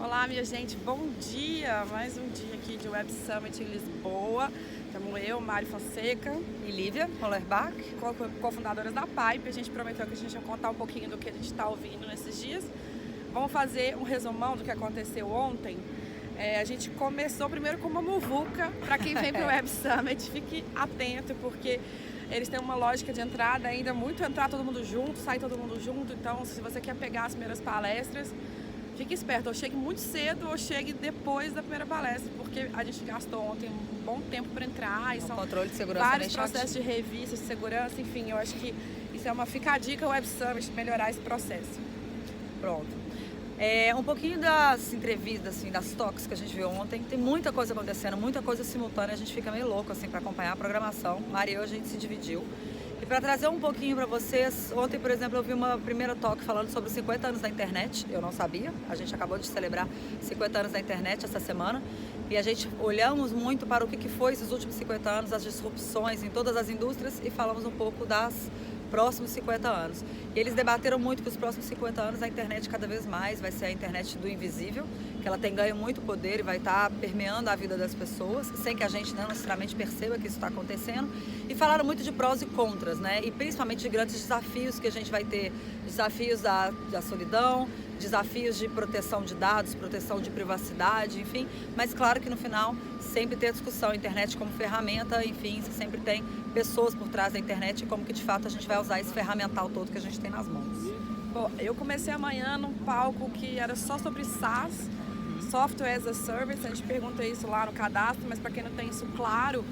Olá, minha gente, bom dia! Mais um dia aqui de Web Summit em Lisboa. Estamos eu, Mari Fonseca E Lívia Hollerbach. cofundadoras da Pipe. A gente prometeu que a gente ia contar um pouquinho do que a gente está ouvindo nesses dias. Vamos fazer um resumão do que aconteceu ontem. A gente começou primeiro com uma muvuca. Para quem vem para o Web Summit, fique atento, porque eles têm uma lógica de entrada ainda muito entrar todo mundo junto, sair todo mundo junto. Então, se você quer pegar as primeiras palestras, fique esperto, ou chegue muito cedo ou chegue depois da primeira palestra, porque a gente gastou ontem um bom tempo para entrar e são Controle de segurança vários processos de revista, de segurança, enfim, eu acho que isso é fica a dica Web Summit, melhorar esse processo. Pronto. Um pouquinho das entrevistas, assim, das talks que a gente viu ontem. Tem muita coisa acontecendo, muita coisa simultânea. A gente fica meio louco assim para acompanhar a programação. Mari e eu, a gente se dividiu. E para trazer um pouquinho para vocês, ontem, por exemplo, eu vi uma primeira talk falando sobre os 50 anos da internet. Eu não sabia. A gente acabou de celebrar 50 anos da internet essa semana. E a gente olhamos muito para o que foi esses últimos 50 anos, as disrupções em todas as indústrias, e falamos um pouco das próximos 50 anos. E eles debateram muito que os próximos 50 anos a internet cada vez mais vai ser a internet do invisível, que ela tem ganho muito poder e vai estar permeando a vida das pessoas, sem que a gente não necessariamente perceba que isso está acontecendo. E falaram muito de prós e contras, né? E principalmente de grandes desafios que a gente vai ter, desafios da solidão, desafios de proteção de dados, proteção de privacidade, enfim. Mas claro que no final sempre tem a discussão, internet como ferramenta, enfim, você sempre tem pessoas por trás da internet e como que de fato a gente vai usar esse ferramental todo que a gente tem nas mãos. Bom, eu comecei amanhã num palco que era só sobre SaaS, Software as a Service. A gente pergunta isso lá no cadastro, mas para quem não tem isso claro,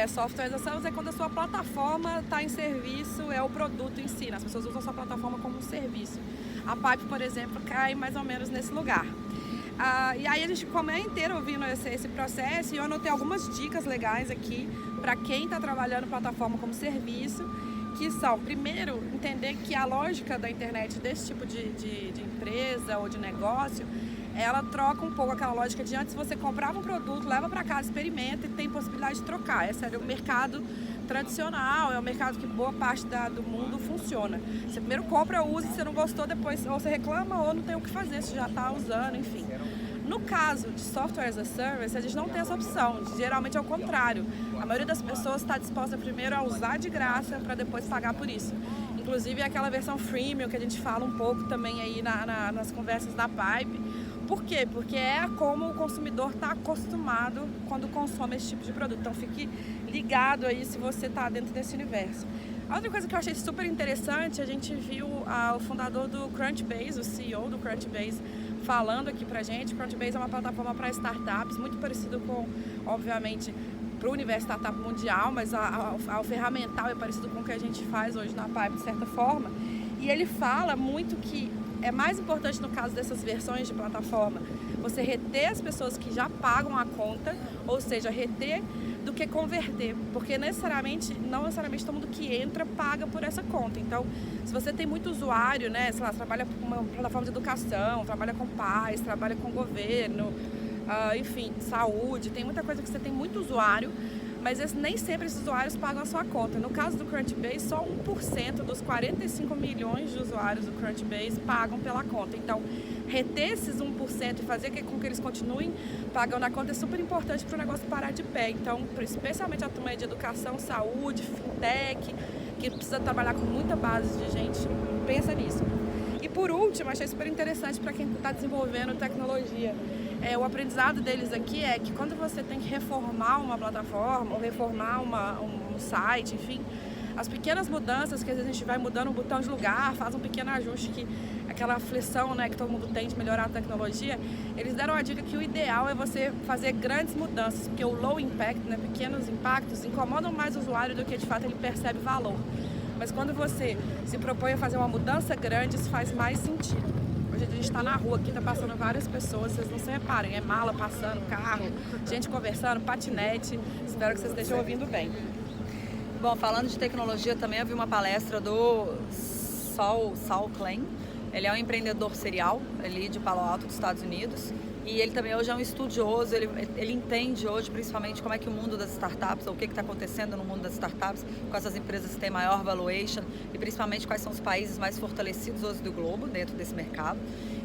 Software as a Service é quando a sua plataforma está em serviço, é o produto em si, né? As pessoas usam a sua plataforma como um serviço. A Pipe, por exemplo, cai mais ou menos nesse lugar. E aí a gente ficou a manhã inteira ouvindo esse processo, e eu anotei algumas dicas legais aqui para quem está trabalhando plataforma como serviço, que são, primeiro, entender que a lógica da internet desse tipo de empresa ou de negócio, ela troca um pouco aquela lógica de antes você comprava um produto, leva para casa, experimenta e tem possibilidade de trocar. Esse era o mercado tradicional, é o mercado que boa parte do mundo funciona. Você primeiro compra, usa, se você não gostou, depois ou você reclama ou não tem o que fazer, você já está usando, enfim. No caso de Software as a Service, a gente não tem essa opção, geralmente é o contrário. A maioria das pessoas está disposta primeiro a usar de graça para depois pagar por isso. Inclusive aquela versão freemium que a gente fala um pouco também aí nas conversas da Pipe. Por quê? Porque é como o consumidor está acostumado quando consome esse tipo de produto. Então fique ligado aí se você está dentro desse universo. A outra coisa que eu achei super interessante, a gente viu o fundador do Crunchbase, o CEO do Crunchbase, falando aqui pra gente. O Crunchbase é uma plataforma para startups, muito parecido com, obviamente, para o universo startup mundial, mas o ferramental é parecido com o que a gente faz hoje na Pipe, de certa forma. E ele fala muito que é mais importante no caso dessas versões de plataforma você reter as pessoas que já pagam a conta, ou seja, reter do que converter, porque não necessariamente todo mundo que entra paga por essa conta. Então, se você tem muito usuário, né, sei lá, você trabalha com uma plataforma de educação, trabalha com pais, trabalha com governo, enfim, saúde, tem muita coisa que você tem muito usuário, mas nem sempre esses usuários pagam a sua conta. No caso do Crunchbase, só 1% dos 45 milhões de usuários do Crunchbase pagam pela conta. Então, reter esses 1% e fazer com que eles continuem pagando a conta é super importante para o negócio parar de pé. Então, especialmente a turma de educação, saúde, fintech, que precisa trabalhar com muita base de gente, pensa nisso. E por último, achei super interessante para quem está desenvolvendo tecnologia. O aprendizado deles aqui é que quando você tem que reformar uma plataforma ou reformar um site, enfim, as pequenas mudanças que às vezes a gente vai mudando um botão de lugar, faz um pequeno ajuste, que aquela aflição, né, que todo mundo tem de melhorar a tecnologia, eles deram a dica que o ideal é você fazer grandes mudanças, porque o low impact, né, pequenos impactos, incomodam mais o usuário do que de fato ele percebe valor. Mas quando você se propõe a fazer uma mudança grande, isso faz mais sentido. Hoje a gente está na rua aqui, está passando várias pessoas, vocês não se reparem, é mala passando, carro, gente conversando, patinete. Espero que vocês estejam ouvindo bem. Bom, falando de tecnologia também, eu vi uma palestra do Saul Klein. Ele é um empreendedor serial ali de Palo Alto, dos Estados Unidos. E ele também hoje é um estudioso, ele entende hoje principalmente como é que o mundo das startups, ou o que está acontecendo no mundo das startups, com essas empresas que têm maior valuation, e principalmente quais são os países mais fortalecidos hoje do globo dentro desse mercado.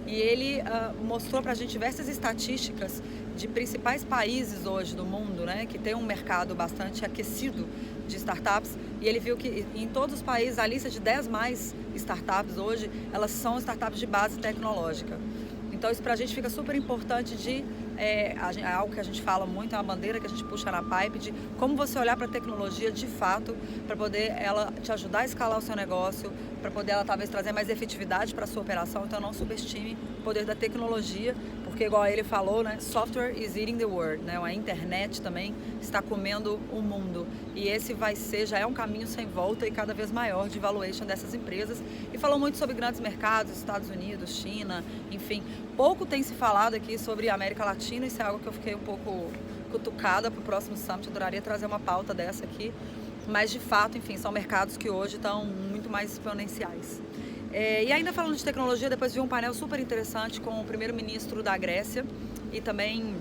e ele mostrou para a gente diversas estatísticas de principais países hoje do mundo, né, que tem um mercado bastante aquecido de startups, e ele viu que em todos os países a lista de 10 mais startups hoje, elas são startups de base tecnológica. Então isso para a gente fica super importante de algo que a gente fala muito, é uma bandeira que a gente puxa na Pipe, de como você olhar para a tecnologia de fato, para poder ela te ajudar a escalar o seu negócio, para poder ela talvez trazer mais efetividade para a sua operação. Então não subestime o poder da tecnologia, porque igual ele falou, né, software is eating the world, né, a internet também está comendo o mundo, e esse já é um caminho sem volta e cada vez maior de valuation dessas empresas. E falou muito sobre grandes mercados, Estados Unidos, China, enfim, pouco tem se falado aqui sobre a América Latina. Isso é algo que eu fiquei um pouco cutucada para o próximo Summit. Eu adoraria trazer uma pauta dessa aqui, mas de fato, enfim, são mercados que hoje estão muito mais exponenciais. E ainda falando de tecnologia, depois vi um painel super interessante com o primeiro-ministro da Grécia e também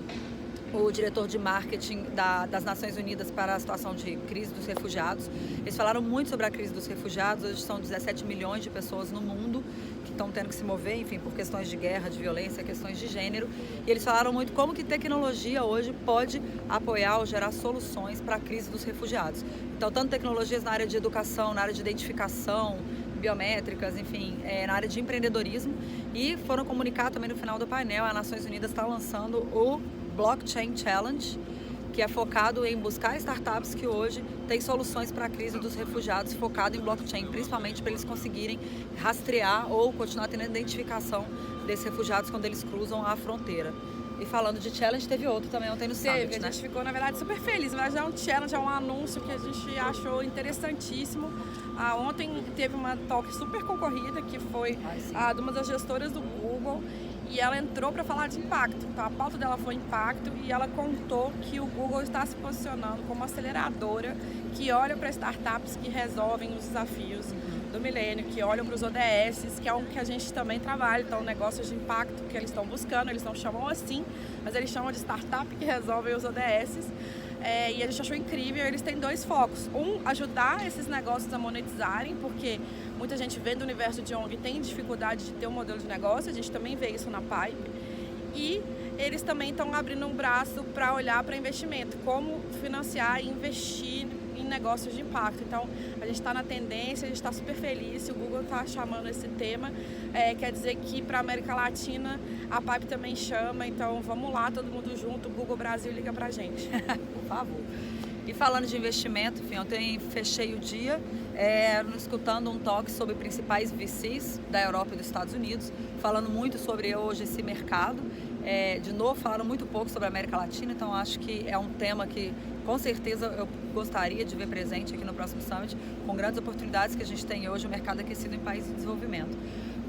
o diretor de marketing das Nações Unidas para a situação de crise dos refugiados. Eles falaram muito sobre a crise dos refugiados. Hoje são 17 milhões de pessoas no mundo que estão tendo que se mover, enfim, por questões de guerra, de violência, questões de gênero. E eles falaram muito como que tecnologia hoje pode apoiar ou gerar soluções para a crise dos refugiados. Então, tanto tecnologias na área de educação, na área de identificação, biométricas, enfim, na área de empreendedorismo. E foram comunicar também no final do painel, a Nações Unidas está lançando o Blockchain Challenge, que é focado em buscar startups que hoje têm soluções para a crise dos refugiados, focado em blockchain, principalmente para eles conseguirem rastrear ou continuar tendo a identificação desses refugiados quando eles cruzam a fronteira. E falando de challenge, teve outro também ontem no Summit, né? A gente ficou, na verdade, super feliz, mas é um challenge, é um anúncio que a gente achou interessantíssimo. Ontem teve uma talk super concorrida, que foi de uma das gestoras do Google, e ela entrou para falar de impacto. Então, a pauta dela foi impacto, e ela contou que o Google está se posicionando como aceleradora que olha para startups que resolvem os desafios do milênio, que olham para os ODS, que é algo que a gente também trabalha. Então, negócios de impacto que eles estão buscando, eles não chamam assim, mas eles chamam de startup que resolvem os ODS. E a gente achou incrível. Eles têm dois focos: ajudar esses negócios a monetizarem, porque muita gente vem do universo de ONG e tem dificuldade de ter um modelo de negócio, a gente também vê isso na Pipe. E eles também estão abrindo um braço para olhar para investimento, como financiar e investir em negócios de impacto. Então, a gente está na tendência, a gente está super feliz. Se o Google está chamando esse tema, quer dizer que para a América Latina a Pipe também chama. Então, vamos lá, todo mundo junto. O Google Brasil liga para a gente. Por favor. E falando de investimento, enfim, ontem fechei o dia escutando um talk sobre principais VCs da Europa e dos Estados Unidos, falando muito sobre hoje esse mercado. De novo, falaram muito pouco sobre a América Latina, então acho que é um tema que com certeza eu gostaria de ver presente aqui no próximo Summit, com grandes oportunidades que a gente tem hoje, o mercado aquecido em países de desenvolvimento.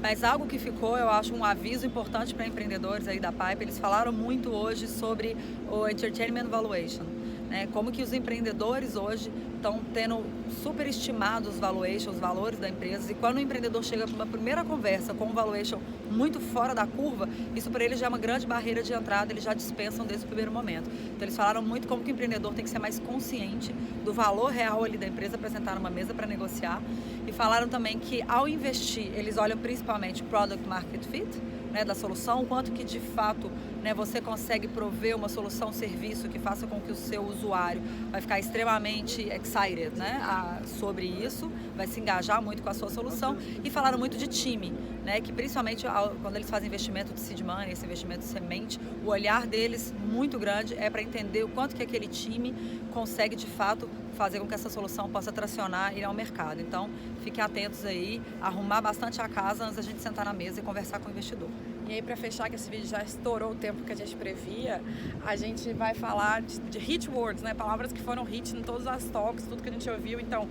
Mas algo que ficou, eu acho, um aviso importante para empreendedores aí da Pipe. Eles falaram muito hoje sobre o Entertainment Valuation, né? Como que os empreendedores hoje estão tendo superestimado os valuations, os valores da empresa, e quando o empreendedor chega para uma primeira conversa com um valuation muito fora da curva, isso para eles já é uma grande barreira de entrada, eles já dispensam desde o primeiro momento. Então eles falaram muito como que o empreendedor tem que ser mais consciente do valor real ali da empresa para sentar numa mesa para negociar, e falaram também que ao investir, eles olham principalmente Product Market Fit, né, da solução, o quanto que de fato, né, você consegue prover uma solução, serviço que faça com que o seu usuário vai ficar extremamente excited, né, sobre isso, vai se engajar muito com a sua solução. E falaram muito de time, né, que principalmente quando eles fazem investimento de seed money, esse investimento de semente, o olhar deles muito grande é para entender o quanto que aquele time consegue de fato fazer com que essa solução possa tracionar e ir ao mercado. Então, fiquem atentos aí, arrumar bastante a casa antes da gente sentar na mesa e conversar com o investidor. E aí, para fechar, que esse vídeo já estourou o tempo que a gente previa, a gente vai falar de hit words, né? Palavras que foram hit em todas as talks, tudo que a gente ouviu. Então,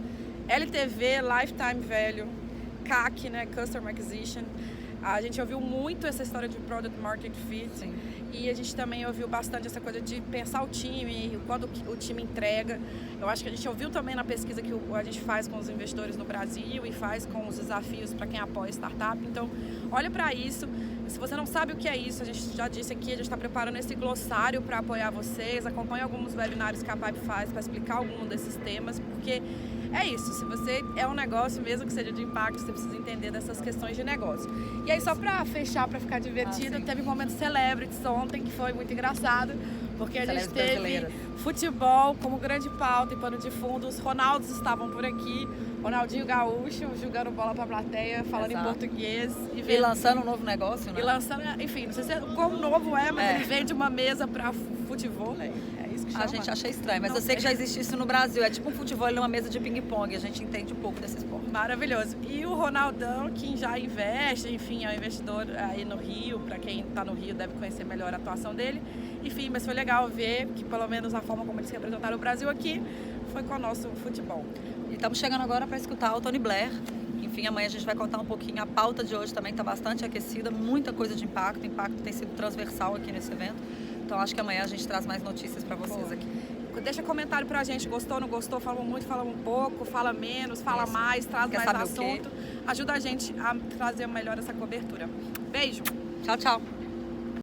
LTV, Lifetime Value, CAC, né? Customer Acquisition. A gente ouviu muito essa história de Product Market Fit. Sim. E a gente também ouviu bastante essa coisa de pensar o time, quando o time entrega. Eu acho que a gente ouviu também na pesquisa que a gente faz com os investidores no Brasil e faz com os desafios para quem apoia startup. Então, olha para isso. Se você não sabe o que é isso, a gente já disse aqui, a gente está preparando esse glossário para apoiar vocês. Acompanhe alguns webinários que a Pipe faz para explicar algum desses temas, porque é isso, se você é um negócio, mesmo que seja de impacto, você precisa entender dessas questões de negócio. E aí, só pra fechar, pra ficar divertido, teve um momento celebrities ontem, que foi muito engraçado, porque a gente teve futebol como grande pauta e pano de fundo, os Ronaldos estavam por aqui, Ronaldinho Gaúcho jogando bola pra plateia, falando em português. E lançando um novo negócio, né? E lançando, enfim, não sei se quão novo é, mas ele vende uma mesa pra futebol, né? É isso que chama. A gente acha estranho, mas eu sei que já existe isso no Brasil. É tipo um futebol numa mesa de ping-pong, a gente entende um pouco desse esporte. Maravilhoso. E o Ronaldão, que já investe, enfim, é um investidor aí no Rio, pra quem tá no Rio deve conhecer melhor a atuação dele. Enfim, mas foi legal ver que pelo menos a forma como eles representaram o Brasil aqui foi com o nosso futebol. E estamos chegando agora para escutar o Tony Blair. Enfim, amanhã a gente vai contar um pouquinho. A pauta de hoje também está bastante aquecida, muita coisa de impacto. O impacto tem sido transversal aqui nesse evento. Então acho que amanhã a gente traz mais notícias para vocês aqui. Deixa comentário pra gente, gostou, não gostou, falamos muito, falamos um pouco, fala menos, fala mais, traz mais assunto. Ajuda a gente a trazer melhor essa cobertura. Beijo! Tchau, tchau!